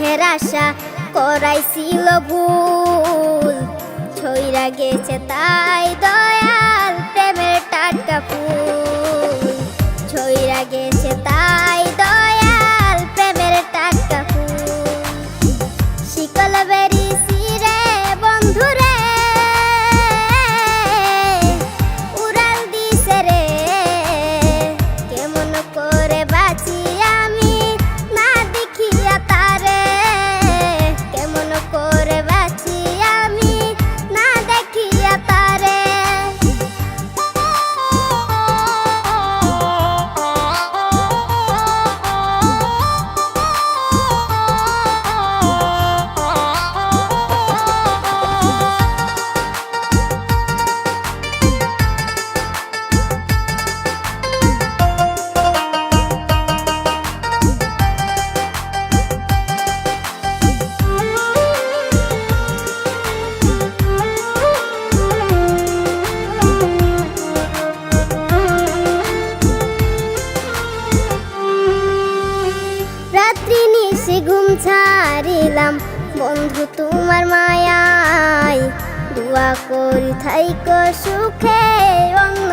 স্নেহের আশা করাইছিল ভুল, ছইরা গেছে তাই দয়াল প্রেমের টাটকা ফুল, ছইরা গেছে তাই দয়াল প্রেমের টাটকা ফুল। শিকল বেরিয়েছি রে বন্ধুরে, উড়াল দিছে রে, কেমন করে বাঁচি আমি না দেখিয়া তারে, কেমন করে বাঁচি আমি না দেখিয়া তারে। রাত্রি নিশি ঘুম ছাড়িলাম বন্ধু তোমার মায়ায়, দোয়া করি থাইকো সুখে অন্য